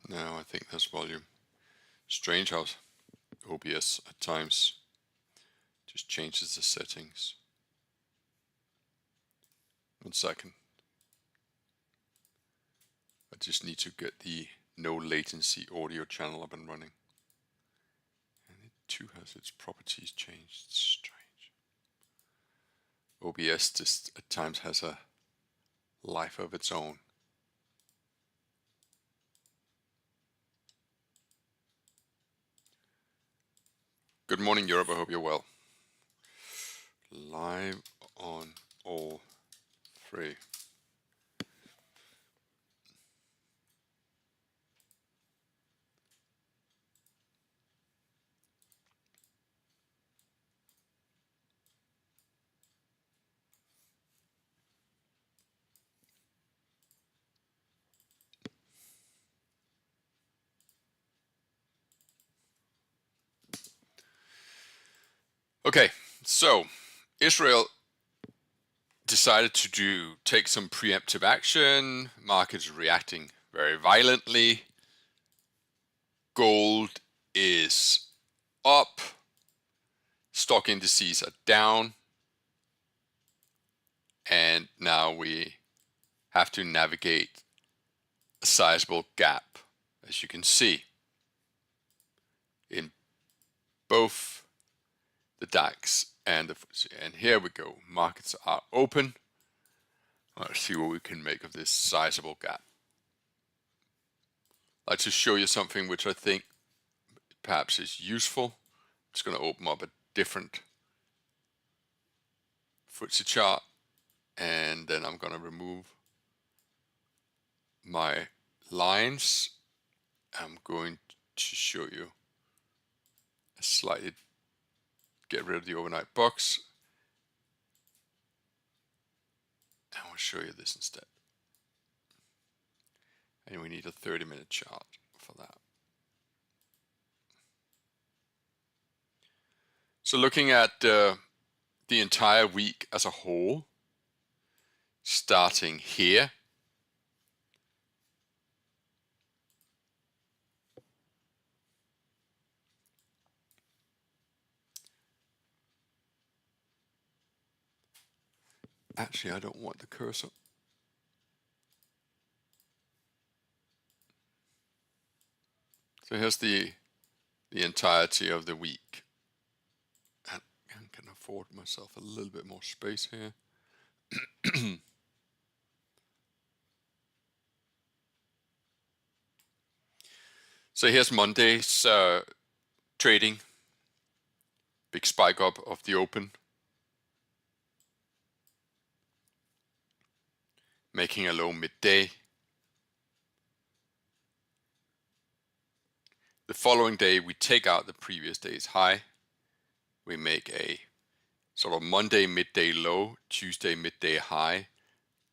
Now I think there's volume. Strange how OBS at times just changes the settings. 1 second. I just need to get the no latency audio channel up and running. And it too has its properties changed. It's strange. OBS just at times has a life of its own. Good morning, Europe. I hope you're well. Live on all three. Okay, so Israel decided to take some preemptive action. Markets reacting very violently. Gold is up. Stock indices are down. And now we have to navigate a sizable gap, as you can see, in both the DAX and the FTSE. And here we go. Markets are open. Let's see what we can make of this sizable gap. I'd like to show you something which I think perhaps is useful. I'm just going to open up a different FTSE chart, and then I'm going to remove my lines. I'm going to show you a slightly, get rid of the overnight box, and I'll show you this instead. And we need a 30-minute chart for that. So looking at the entire week as a whole, starting here, actually I don't want the cursor. So here's the entirety of the week. And I can afford myself a little bit more space here. So here's Monday's trading. Big spike up of the open. Making a low midday. The following day, we take out the previous day's high. We make a sort of Monday midday low, Tuesday midday high,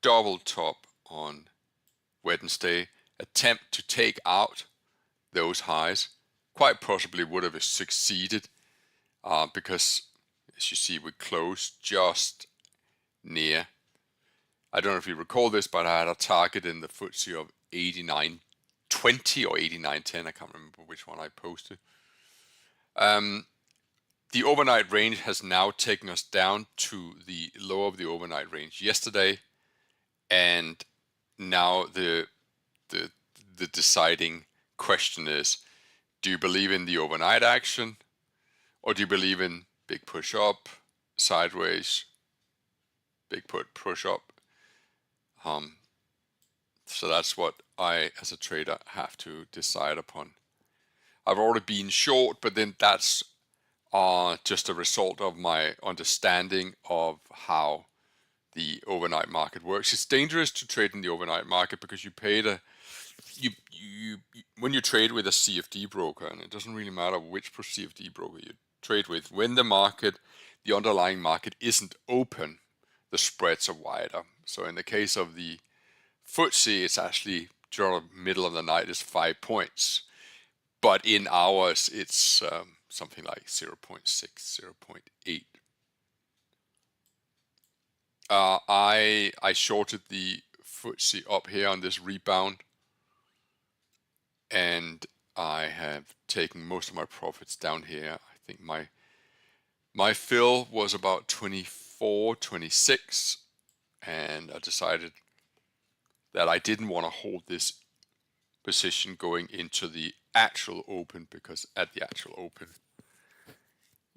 double top on Wednesday, attempt to take out those highs. Quite possibly would have succeeded because, as you see, we closed just near. I don't know if you recall this, but I had a target in the FTSE of 89.20 or 89.10. I can't remember which one I posted. The overnight range has now taken us down to the low of the overnight range yesterday, and now the deciding question is: do you believe in the overnight action, or do you believe in big push up, sideways, big push up? So that's what I, as a trader, have to decide upon. I've already been short, but then that's just a result of my understanding of how the overnight market works. It's dangerous to trade in the overnight market because you pay when you trade with a CFD broker, and it doesn't really matter which CFD broker you trade with, when the underlying market isn't open, the spreads are wider. So in the case of the FTSE, it's actually during the middle of the night is 5 points, but in hours it's something like 0.6, 0.8. I shorted the FTSE up here on this rebound, and I have taken most of my profits down here. I think my fill was about 24, 26, and I decided that I didn't want to hold this position going into the actual open, because at the actual open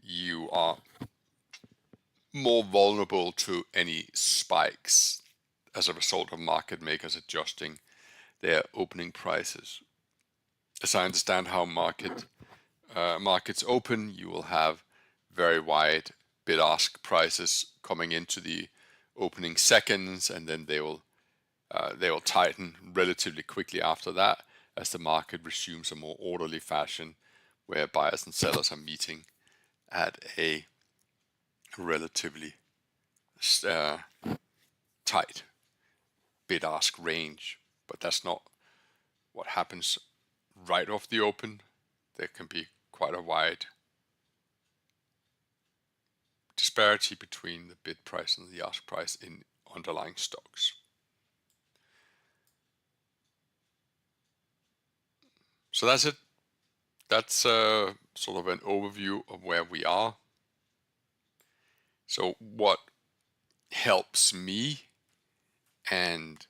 you are more vulnerable to any spikes as a result of market makers adjusting their opening prices. As I understand how markets open, you will have very wide bid-ask prices coming into the opening seconds, and then they will tighten relatively quickly after that as the market resumes a more orderly fashion where buyers and sellers are meeting at a relatively tight bid-ask range. But that's not what happens right off the open. There can be quite a wide disparity between the bid price and the ask price in underlying stocks. So that's it. That's sort of an overview of where we are. So what helps me and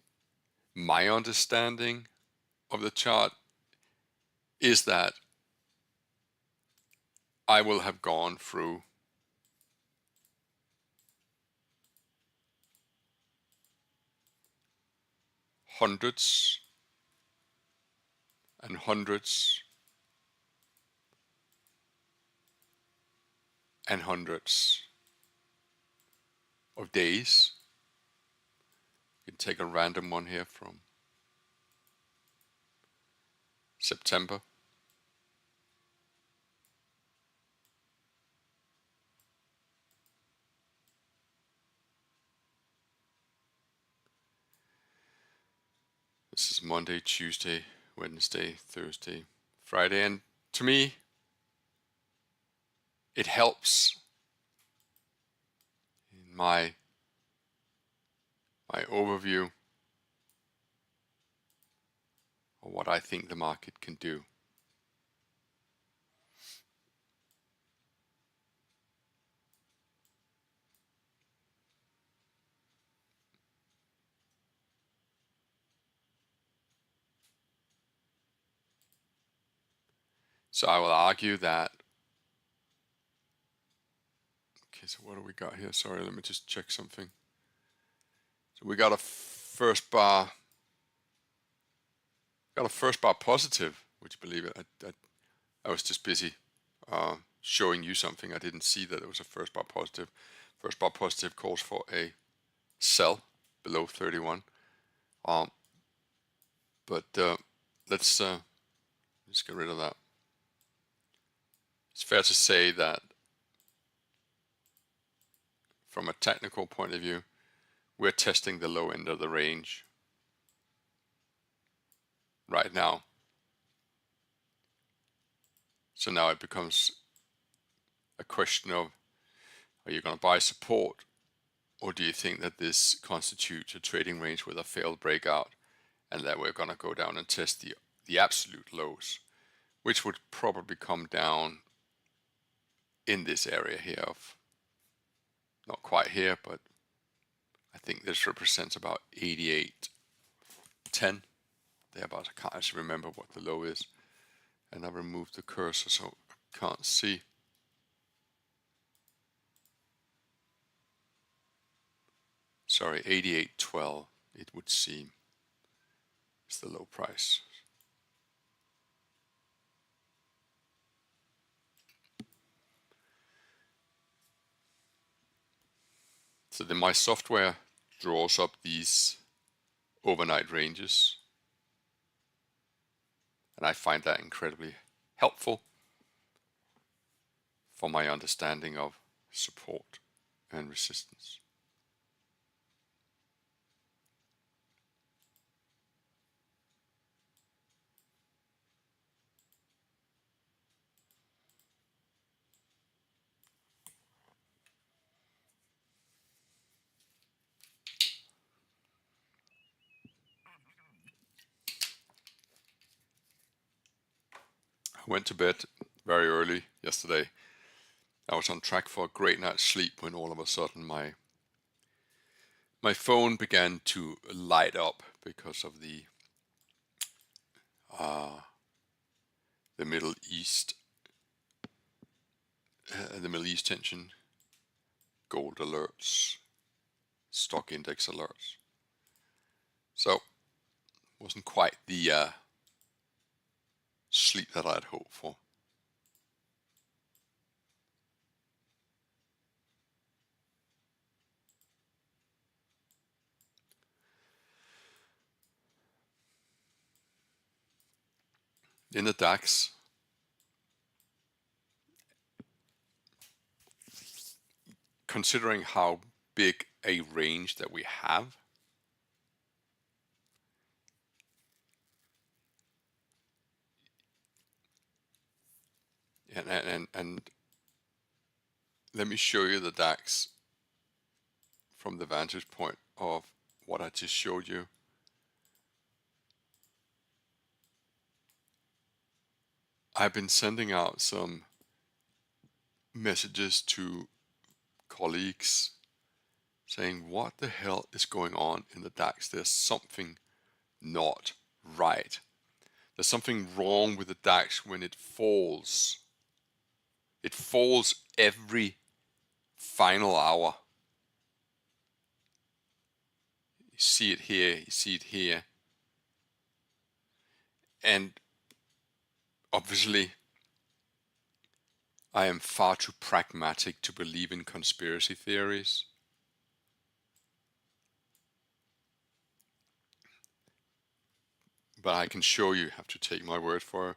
my understanding of the chart is that I will have gone through hundreds and hundreds and hundreds of days. You can take a random one here from September. This is Monday, Tuesday, Wednesday, Thursday, Friday, and to me, it helps in my overview of what I think the market can do. So I will argue that. Okay, so what do we got here? Sorry, let me just check something. So we got a first bar. Got a first bar positive. Would you believe it? I was just busy showing you something. I didn't see that it was a first bar positive. First bar positive calls for a sell below 31. But let's get rid of that. It's fair to say that from a technical point of view, we're testing the low end of the range right now. So now it becomes a question of, are you going to buy support, or do you think that this constitutes a trading range with a failed breakout and that we're going to go down and test the absolute lows, which would probably come down in this area here of, not quite here, but I think this represents about 88.10. Thereabouts. I can't actually remember what the low is, and I removed the cursor so I can't see. Sorry, 88.12 it would seem is the low price. So then my software draws up these overnight ranges, and I find that incredibly helpful for my understanding of support and resistance. went to bed very early yesterday. I was on track for a great night's sleep when all of a sudden my phone began to light up because of the Middle East tension, gold alerts, stock index alerts. So wasn't quite the sleep that I'd hoped for. In the DAX, considering how big a range that we have, and let me show you the DAX from the vantage point of what I just showed you. I've been sending out some messages to colleagues saying, what the hell is going on in the DAX? There's something not right. There's something wrong with the DAX when it falls. It falls every final hour. You see it here, you see it here. And obviously, I am far too pragmatic to believe in conspiracy theories. But I can show you, have to take my word for it.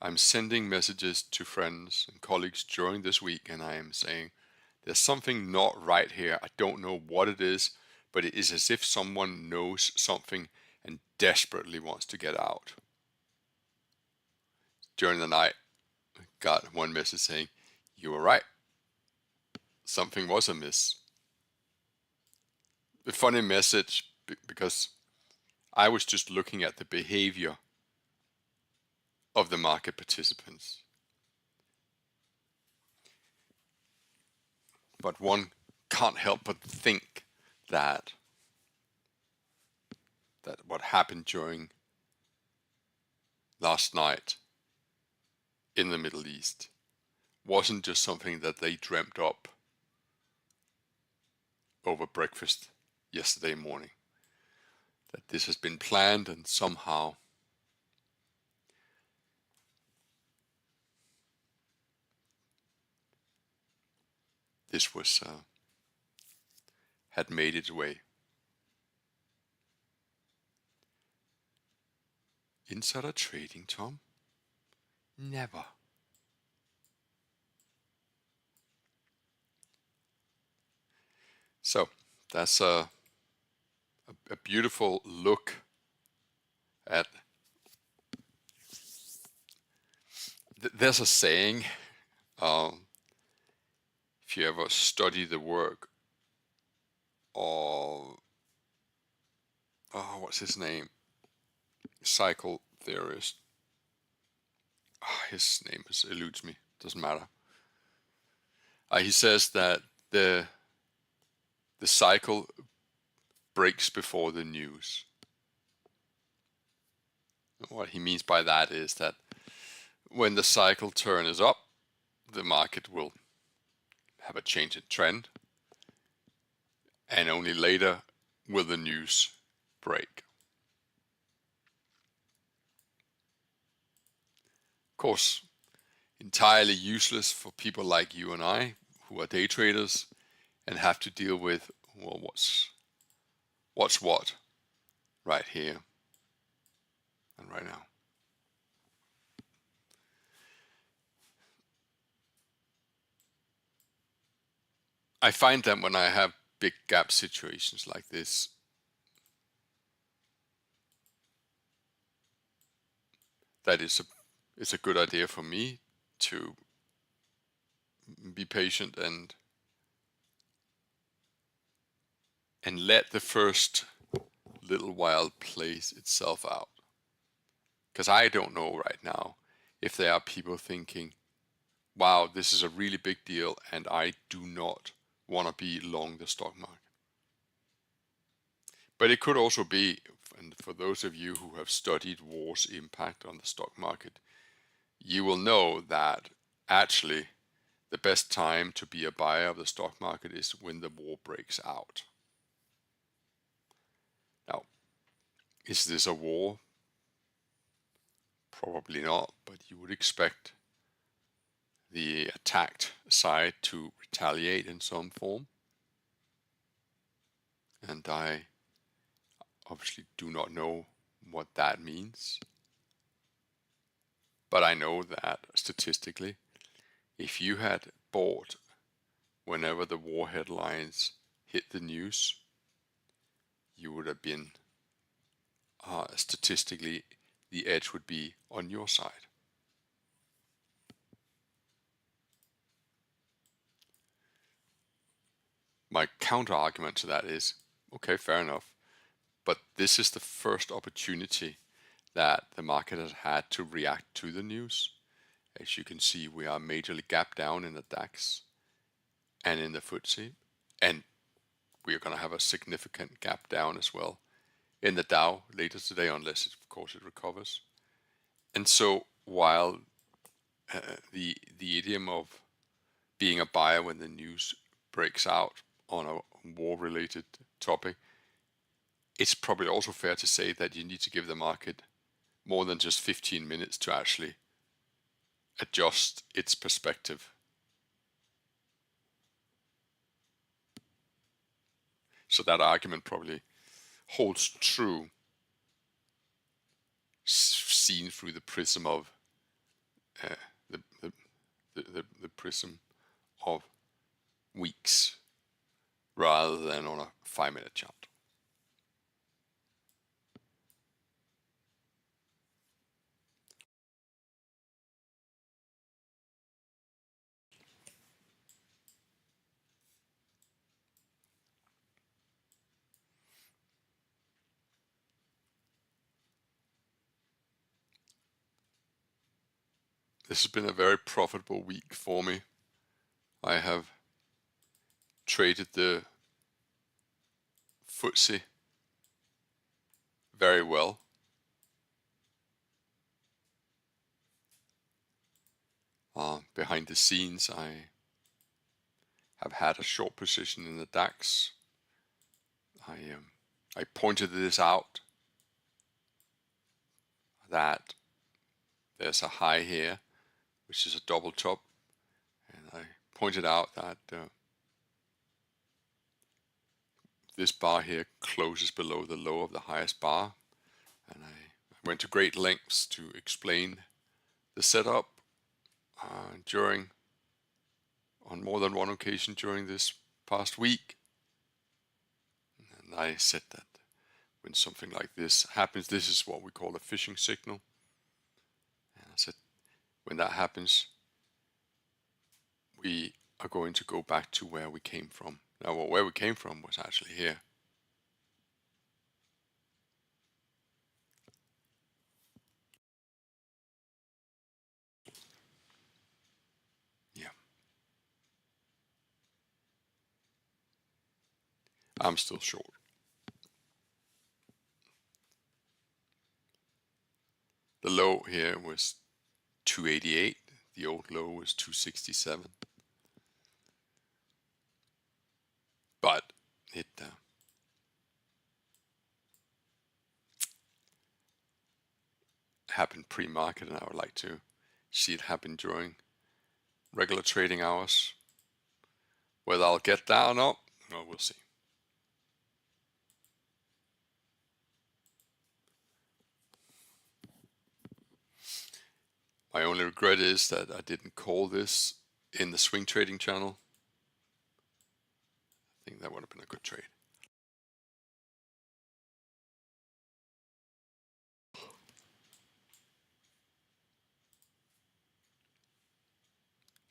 I'm sending messages to friends and colleagues during this week, and I am saying, there's something not right here. I don't know what it is, but it is as if someone knows something and desperately wants to get out. During the night, I got one message saying, you were right. Something was amiss. A funny message because I was just looking at the behavior of the market participants. But one can't help but think that what happened during last night in the Middle East wasn't just something that they dreamt up over breakfast yesterday morning. That this has been planned and somehow this was had made its way. Insider trading, Tom? Never. So that's a beautiful look at. There's a saying, if you ever study the work of, what's his name? Cycle theorist. His name eludes me. Doesn't matter. He says that the cycle breaks before the news. What he means by that is that when the cycle turn is up, the market will have a change in trend, and only later will the news break. Of course, entirely useless for people like you and I, who are day traders and have to deal with, well, what's what right here and right now. I find that when I have big gap situations like this, that it's a good idea for me to be patient and let the first little while plays itself out. Because I don't know right now if there are people thinking, wow, this is a really big deal and I do not want to be long the stock market. But it could also be, and for those of you who have studied war's impact on the stock market, you will know that actually the best time to be a buyer of the stock market is when the war breaks out. Now, is this a war? Probably not, but you would expect the attacked side to retaliate in some form. And I obviously do not know what that means. But I know that statistically, if you had bought whenever the war headlines hit the news, you would have been, statistically, the edge would be on your side. My counter argument to that is, okay, fair enough, but this is the first opportunity that the market has had to react to the news. As you can see, we are majorly gap down in the DAX and in the FTSE, and we are going to have a significant gap down as well in the Dow later today, unless of course it recovers. And so while the idiom of being a buyer when the news breaks out on a war-related topic, it's probably also fair to say that you need to give the market more than just 15 minutes to actually adjust its perspective. So that argument probably holds true seen through the prism of the prism of weeks rather than on a 5-minute chart. This has been a very profitable week for me. I have traded the FTSE very well. Behind the scenes, I have had a short position in the DAX. I pointed this out, that there's a high here, which is a double top, and I pointed out that this bar here closes below the low of the highest bar, and I went to great lengths to explain the setup on more than one occasion during this past week. And I said that when something like this happens, this is what we call a phishing signal. And I said, when that happens, we are going to go back to where we came from. Now, where we came from was actually here. Yeah. I'm still short. The low here was 288. The old low was 267. But it happened pre-market, and I would like to see it happen during regular trading hours. Whether I'll get that or not, well, we'll see. My only regret is that I didn't call this in the swing trading channel. I think that would have been a good trade.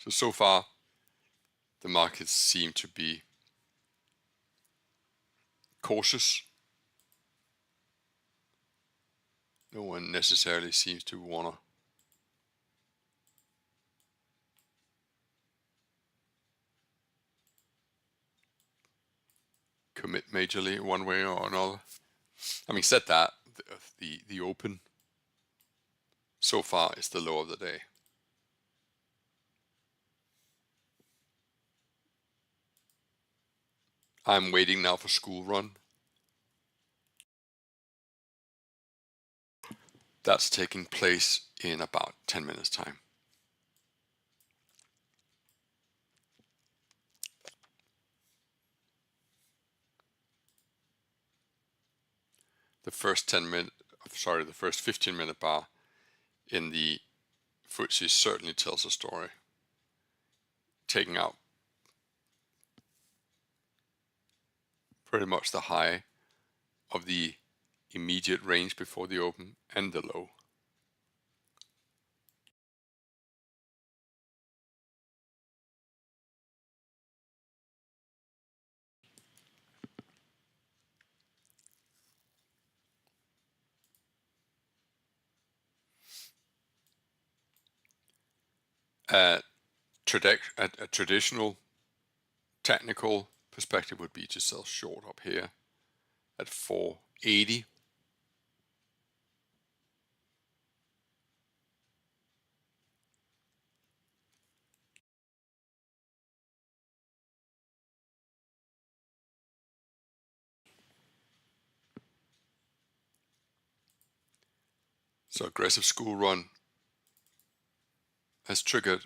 So far, the markets seem to be cautious. No one necessarily seems to want to majorly one way or another. Having said that, the open so far is the low of the day. I'm waiting now for school run. That's taking place in about 10 minutes time. The first 15-minute bar in the FTSE certainly tells a story. Taking out pretty much the high of the immediate range before the open and the low. A traditional technical perspective would be to sell short up here at 480. So aggressive school run has triggered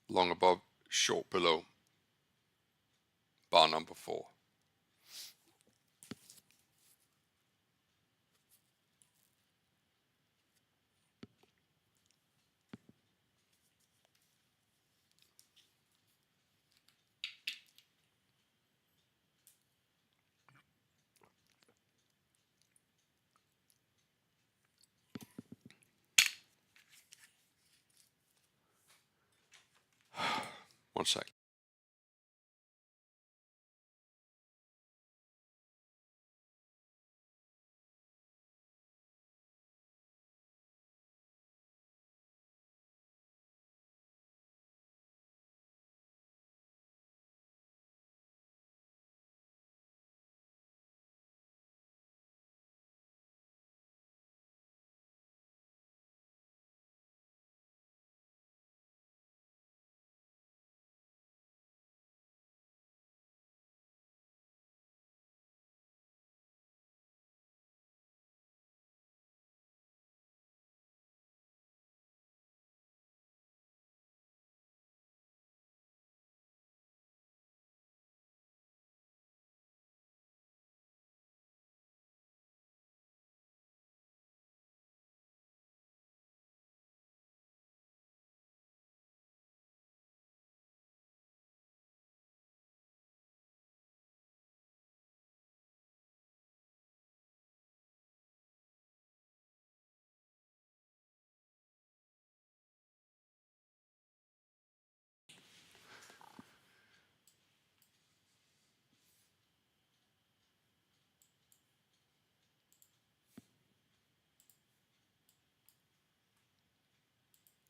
long above, short below, bar number 4. One sec.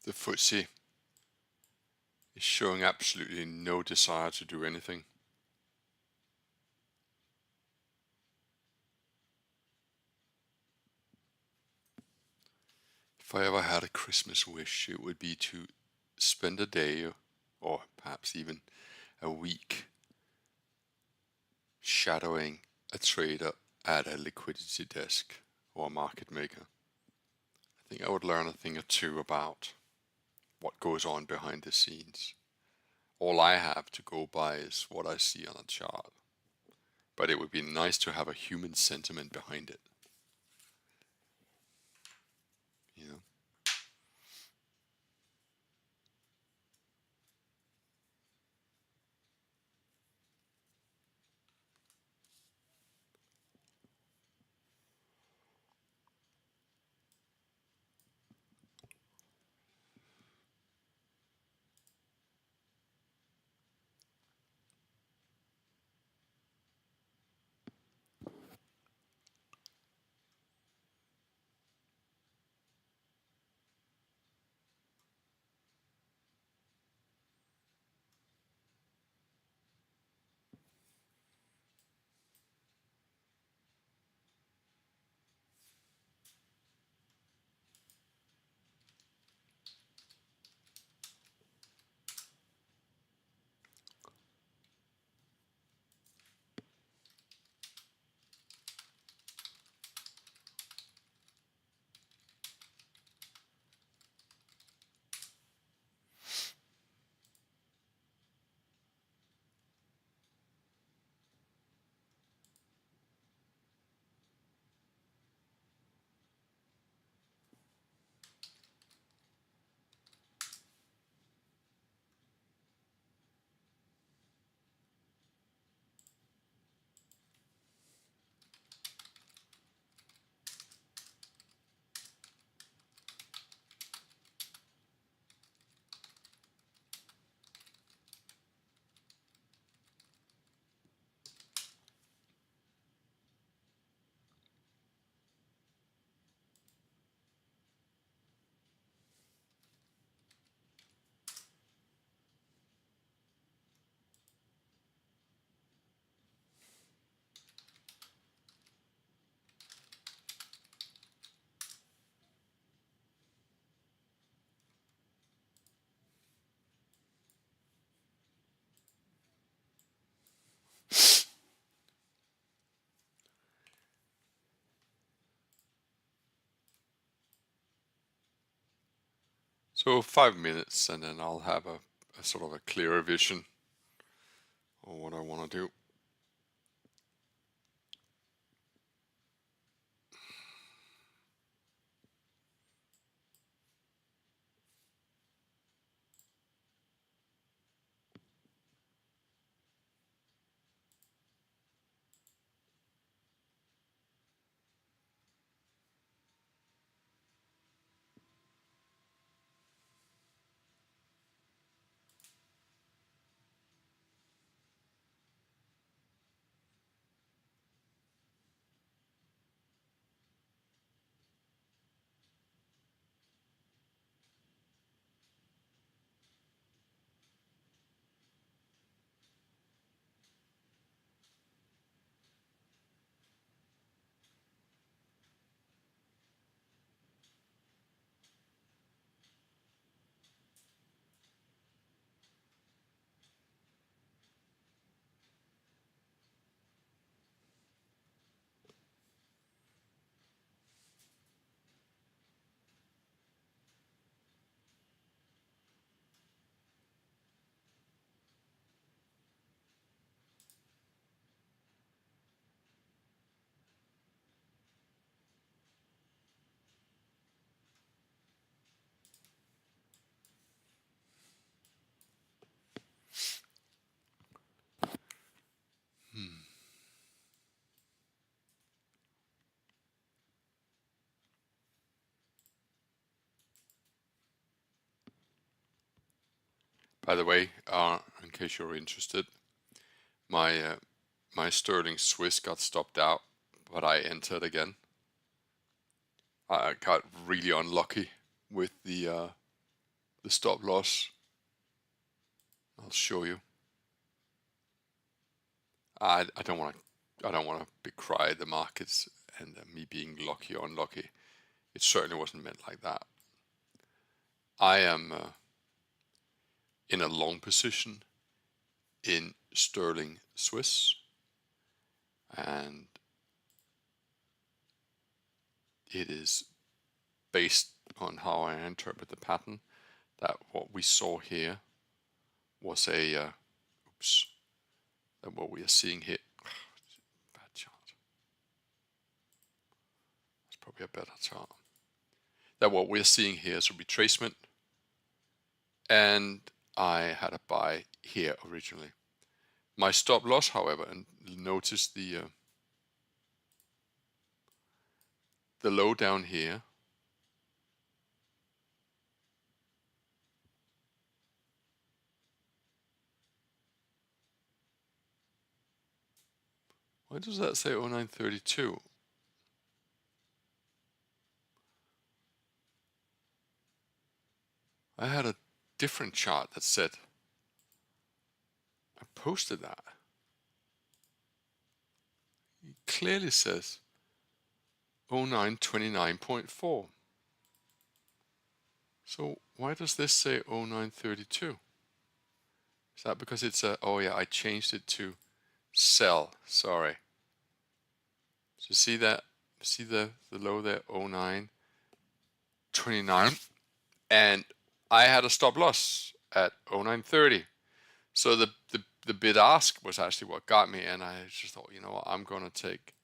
The FTSE is showing absolutely no desire to do anything. If I ever had a Christmas wish, it would be to spend a day or perhaps even a week shadowing a trader at a liquidity desk or a market maker. I think I would learn a thing or two about what goes on behind the scenes. All I have to go by is what I see on a chart. But it would be nice to have a human sentiment behind it. You know? So 5 minutes, and then I'll have a sort of a clearer vision of what I want to do. By the way, in case you're interested, my my sterling Swiss got stopped out, but I entered again. I got really unlucky with the stop loss. I'll show you. I don't want to decry the markets and me being lucky or unlucky. It certainly wasn't meant like that. I am in a long position in sterling Swiss, and it is based on how I interpret the pattern that what we saw here was a that what we are seeing here. Bad chart. That's probably a better chart. That what we're seeing here is a retracement, and I had a buy here originally. My stop loss, however, and notice the low down here. Why does that say 0932? I had a different chart that said, I posted that. It clearly says 0929.4. So why does this say 0932? Is that because it's a, oh yeah, I changed it to sell, sorry. So see that, see the low there, 0929, and I had a stop loss at 0930. So the bid ask was actually what got me, and I just thought, you know what, I'm going to take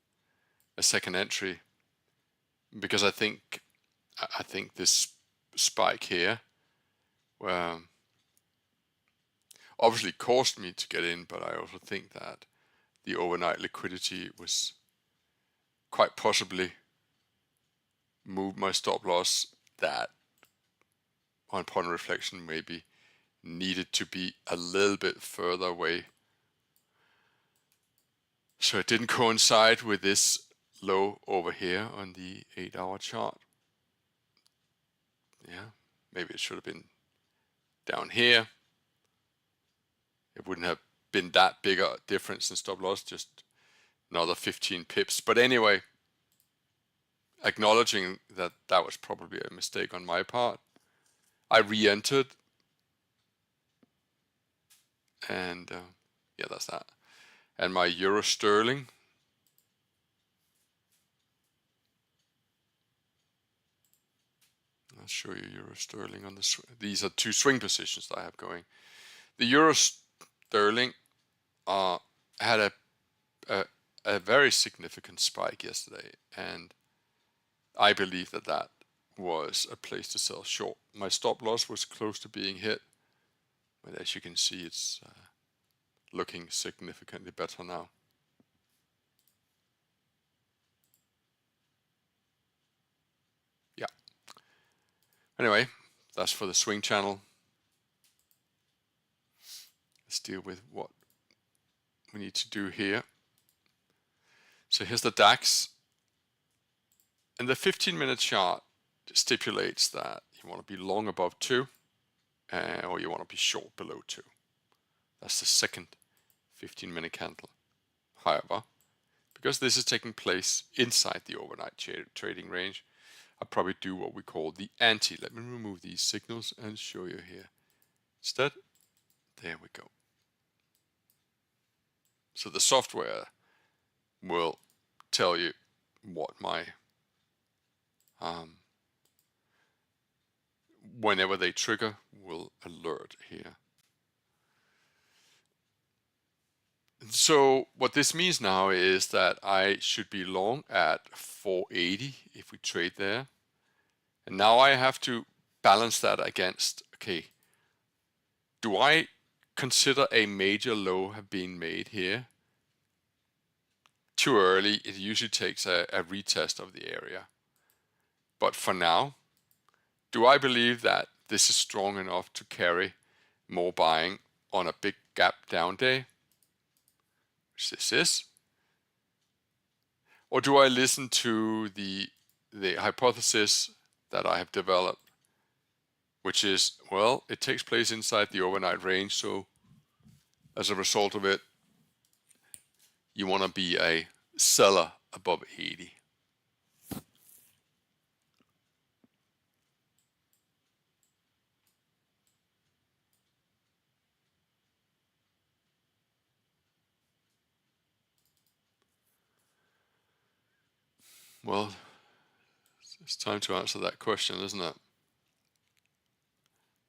a second entry because I think this spike here obviously caused me to get in, but I also think that the overnight liquidity was quite possibly moved my stop loss that upon reflection maybe needed to be a little bit further away. So it didn't coincide with this low over here on the 8-hour chart. Yeah, maybe it should have been down here. It wouldn't have been that big a difference in stop loss, just another 15 pips. But anyway, acknowledging that that was probably a mistake on my part, I re-entered, and yeah, that's that. And my euro sterling, show you euro sterling on the these are two swing positions that I have going. The euro sterling had a very significant spike yesterday, and I believe that was a place to sell short. My stop loss was close to being hit, but as you can see, it's looking significantly better now. Yeah. Anyway, that's for the swing channel. Let's deal with what we need to do here. So here's the DAX. And the 15-minute chart stipulates that you want to be long above 2, or you want to be short below 2. That's the second 15-minute candle. However, because this is taking place inside the overnight trading range, I'll probably do what we call the anti. Let me remove these signals and show you here. Instead, there we go. So the software will tell you what my whenever they trigger will alert here. So what this means now is that I should be long at 480 if we trade there. And now I have to balance that against, okay, do I consider a major low have been made here? Too early, it usually takes a retest of the area. But for now, do I believe that this is strong enough to carry more buying on a big gap down day, which this is? Or do I listen to the hypothesis that I have developed, which is, well, it takes place inside the overnight range, so as a result of it, you want to be a seller above 80. Well, it's time to answer that question, isn't it?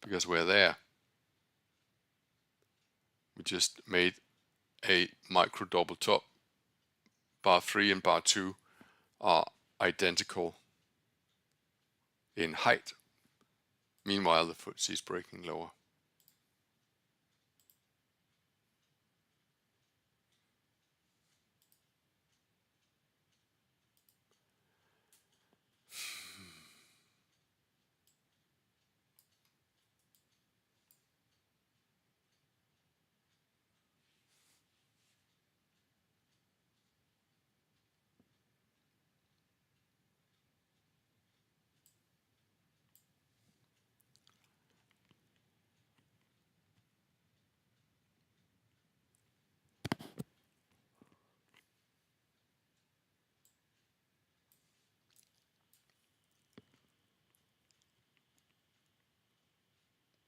Because we're there. We just made a micro double top. Bar 3 and bar 2 are identical in height. Meanwhile, the FTSE is breaking lower.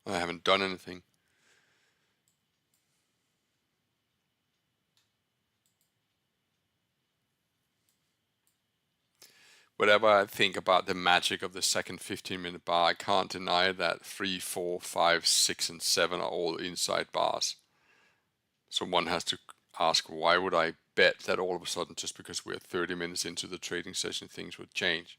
I haven't done anything. Whatever I think about the magic of the second 15-minute bar, I can't deny that 3, 4, 5, 6, and 7 are all inside bars. So one has to ask, why would I bet that all of a sudden, just because we're 30 minutes into the trading session, things would change?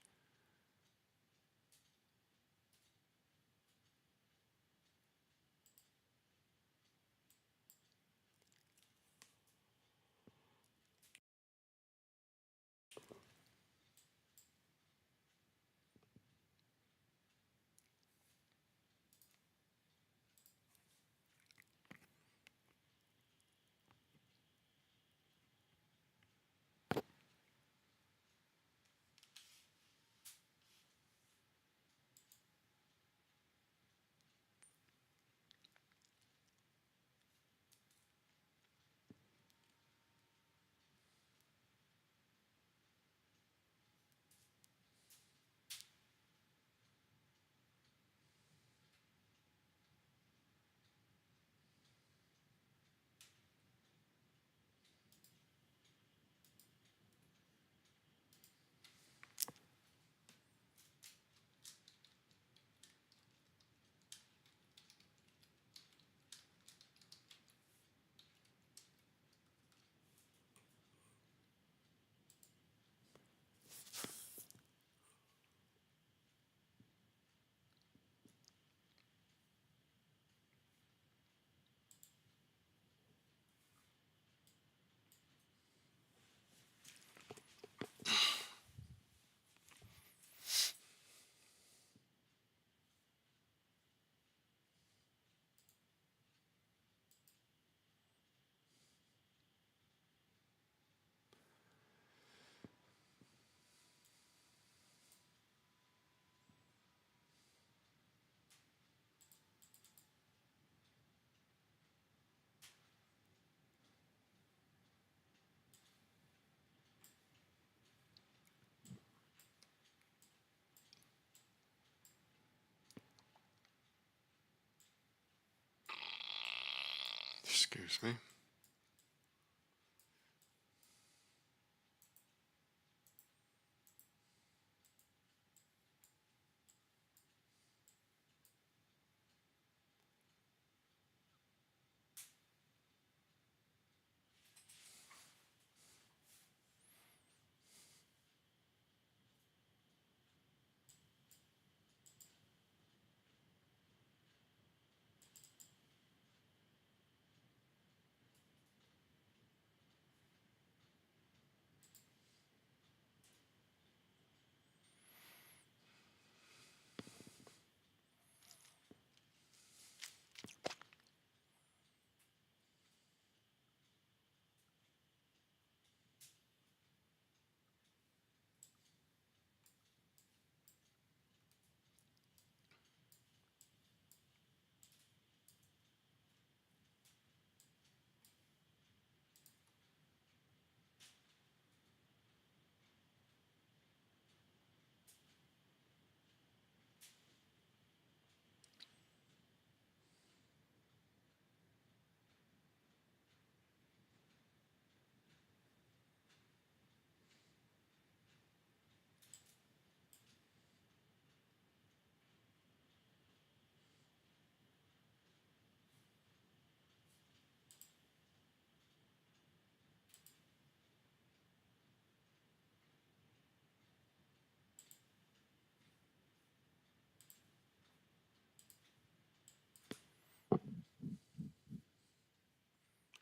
Excuse me.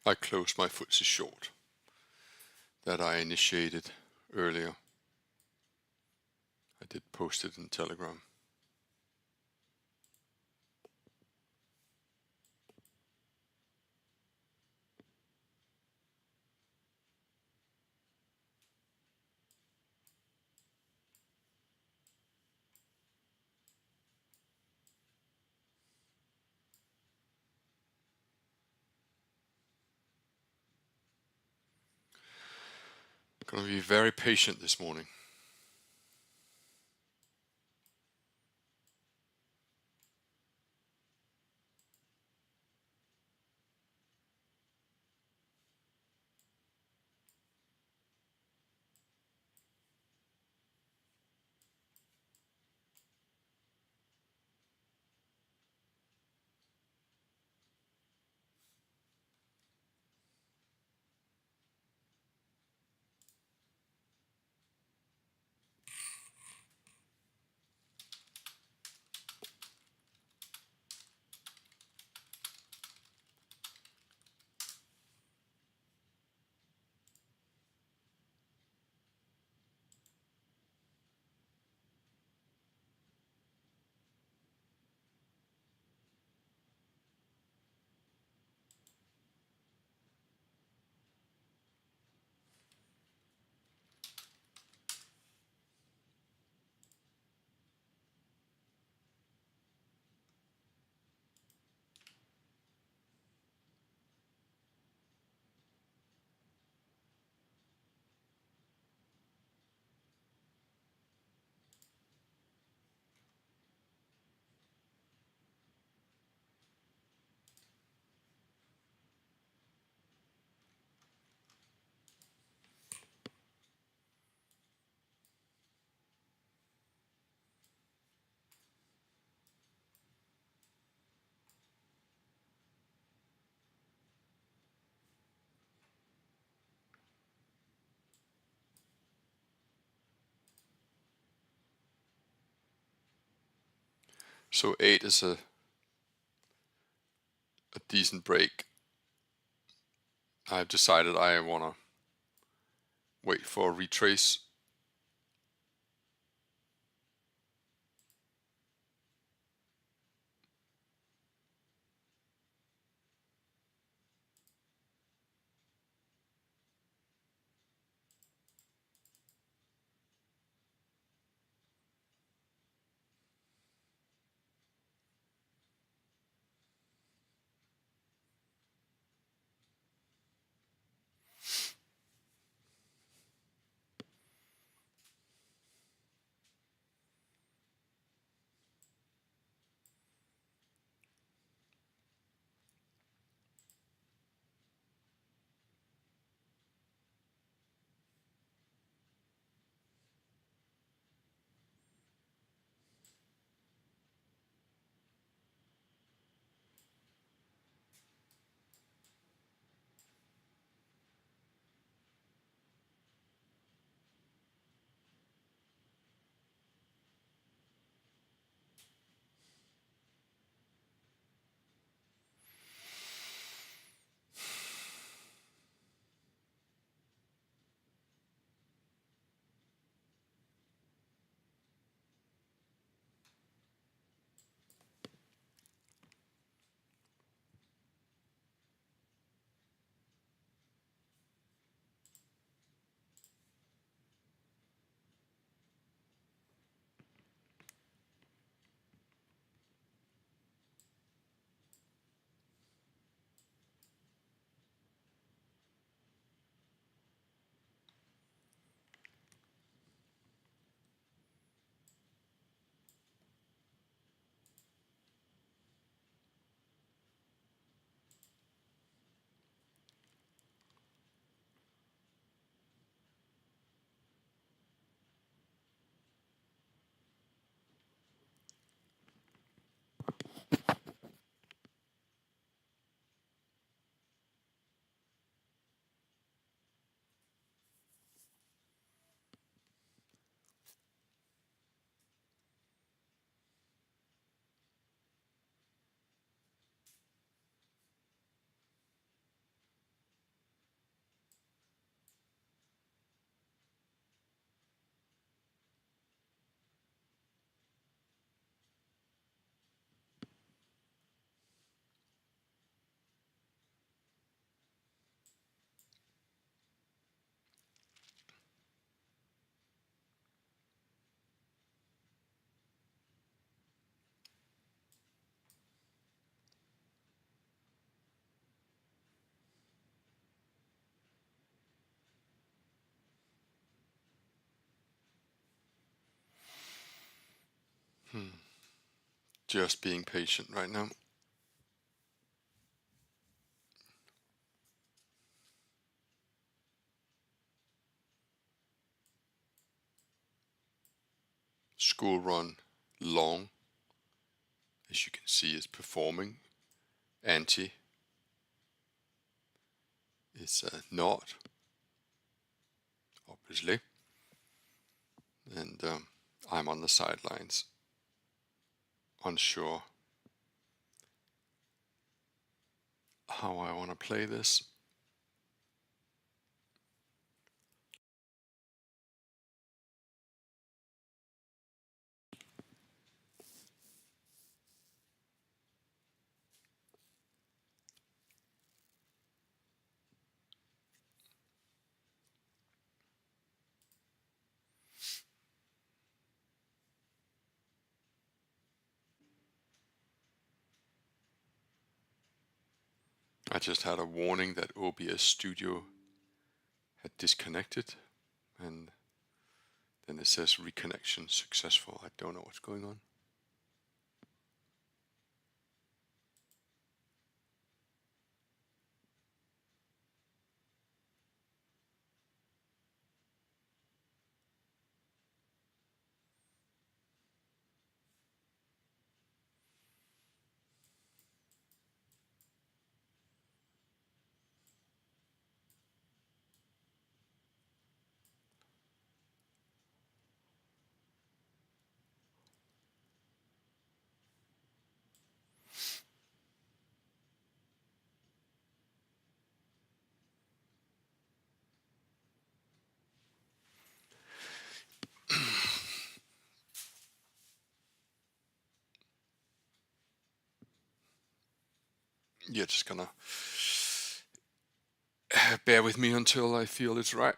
I closed my FTSE short that I initiated earlier. I did post it in Telegram. Gonna be very patient this morning. So 8 is a decent break. I've decided I wanna wait for a retrace. Just being patient right now. School run long, as you can see, is performing. Anti is not, obviously. And I'm on the sidelines, unsure how I want to play this. I just had a warning that OBS Studio had disconnected, and then it says reconnection successful. I don't know what's going on. You're just gonna bear with me until I feel it's right.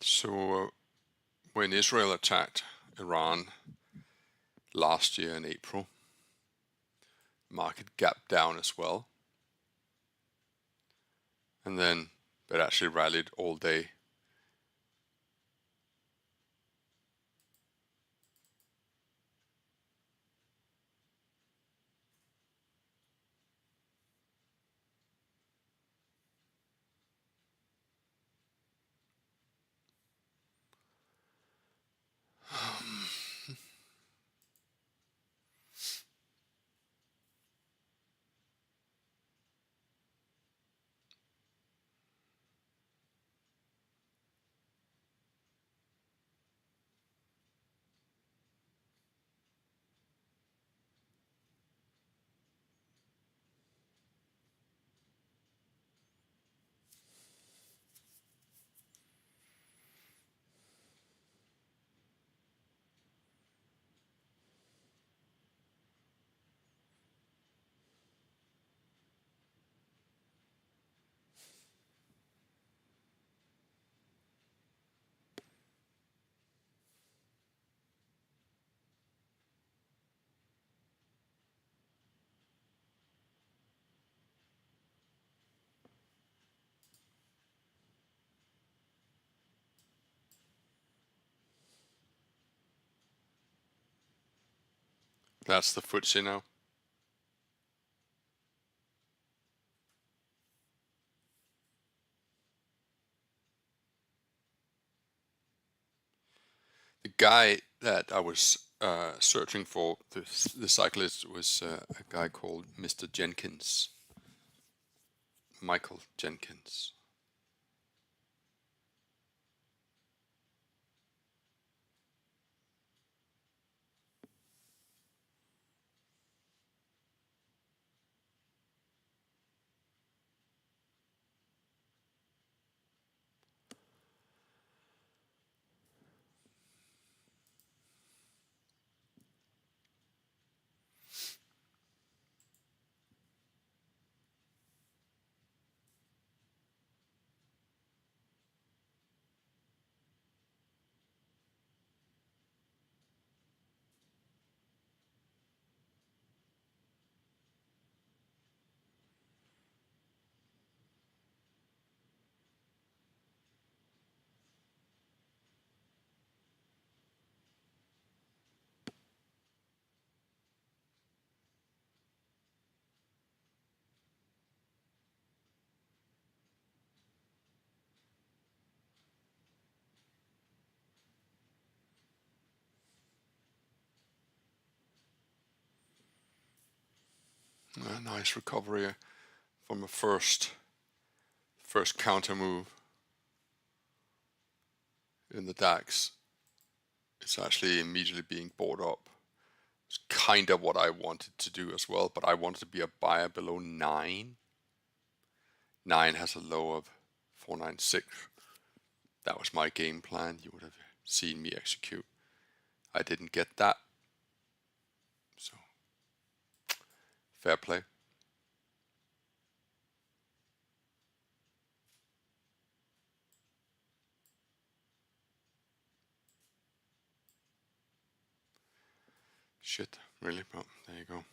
So when Israel attacked Iran last year in April, market gapped down as well, and then it actually rallied all day. That's the FTSE now. The guy that I was searching for, the cyclist, was a guy called Mr. Jenkins, Michael Jenkins. A nice recovery from a first counter move in the DAX. It's actually immediately being bought up. It's kind of what I wanted to do as well, but I wanted to be a buyer below 9. 9 has a low of 496. That was my game plan. You would have seen me execute. I didn't get that. So, fair play. Shit, really? But there you go.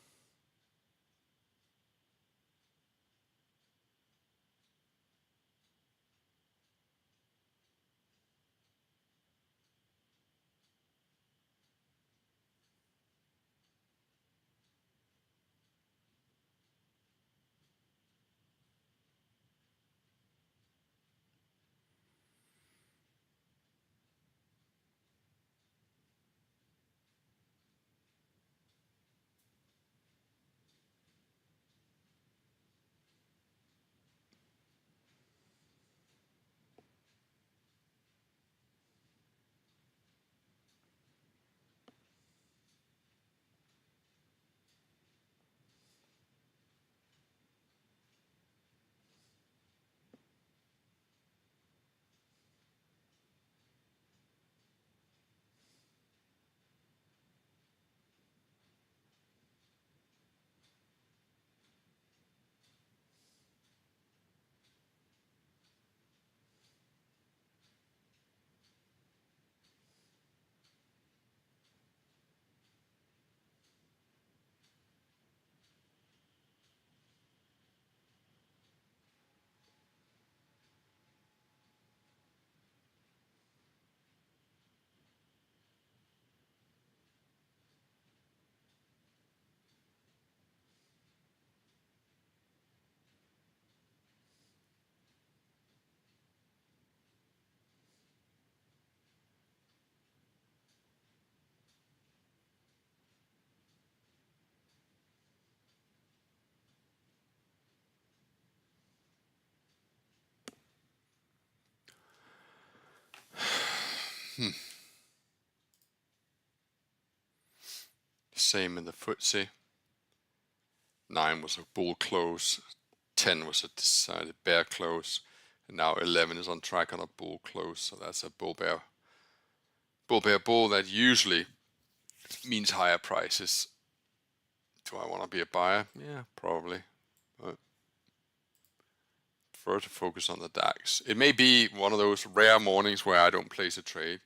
Same in the FTSE. 9 was a bull close. 10 was a decided bear close. And now 11 is on track on a bull close. So that's a bull bear bull that usually means higher prices. Do I want to be a buyer? Yeah, probably. But prefer to focus on the DAX. It may be one of those rare mornings where I don't place a trade.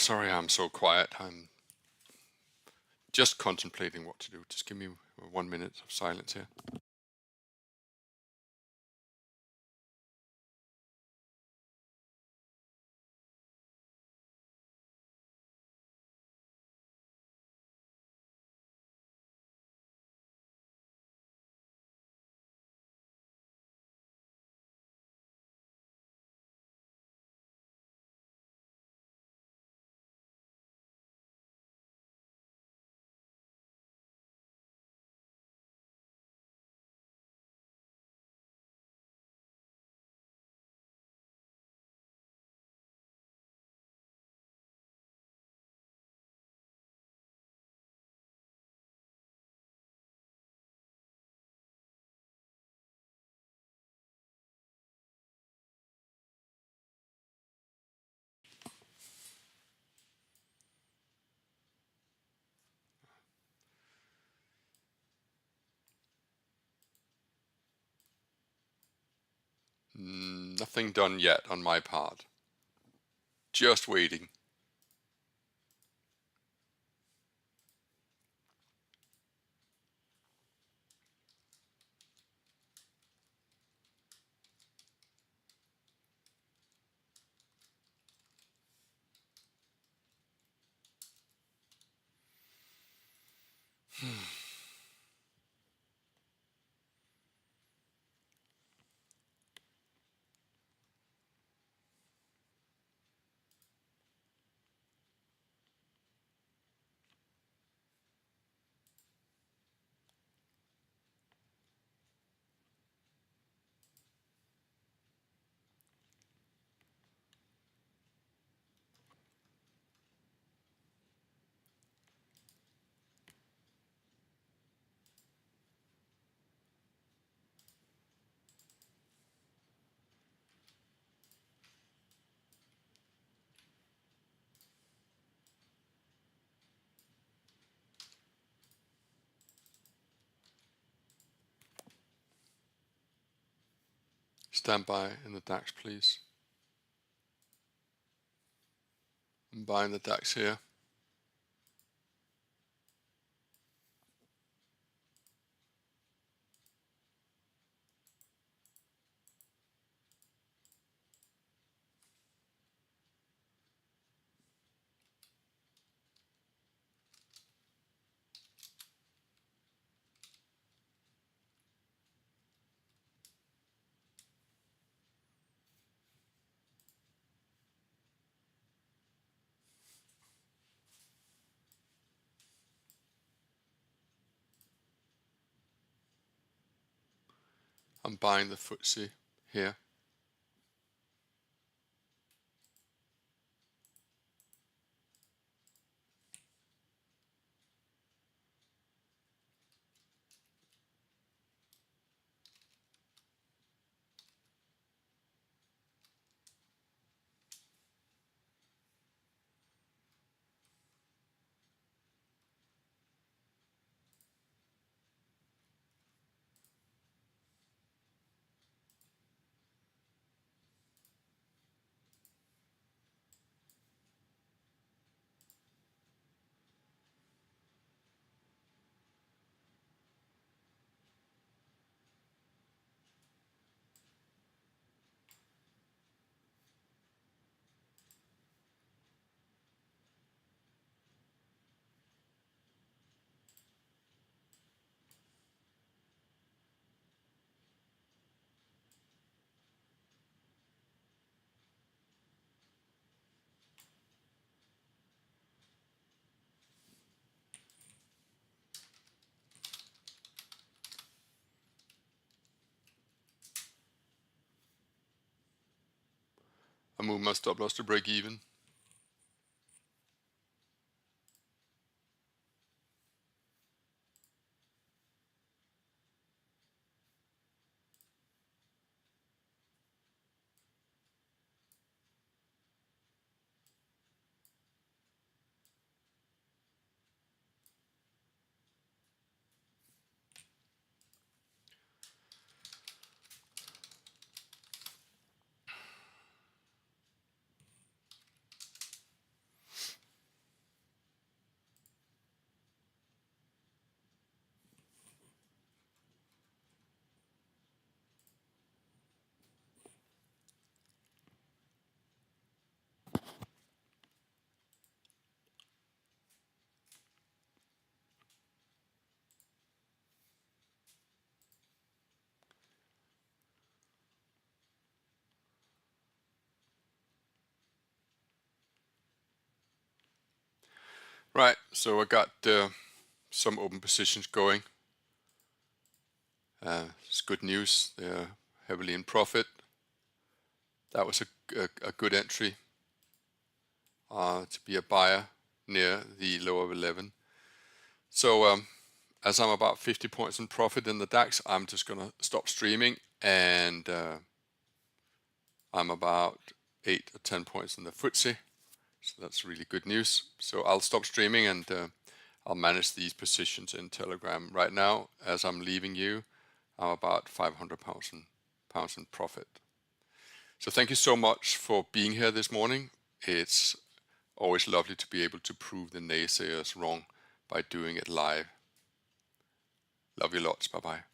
Sorry, I'm so quiet. I'm just contemplating what to do. Just give me 1 minute of silence here. Nothing done yet on my part. Just waiting. Stand by in the DAX, please. I'm buying the DAX here. I'm buying the FTSE here. I move my stop loss to break even. Right, so I got some open positions going. It's good news. They're heavily in profit. That was a good entry to be a buyer near the low of 11. So as I'm about 50 points in profit in the DAX, I'm just going to stop streaming, and I'm about 8 or 10 points in the FTSE. So that's really good news. So I'll stop streaming, and I'll manage these positions in Telegram. Right now, as I'm leaving you, I'm about £500 in profit. So thank you so much for being here this morning. It's always lovely to be able to prove the naysayers wrong by doing it live. Love you lots. Bye bye.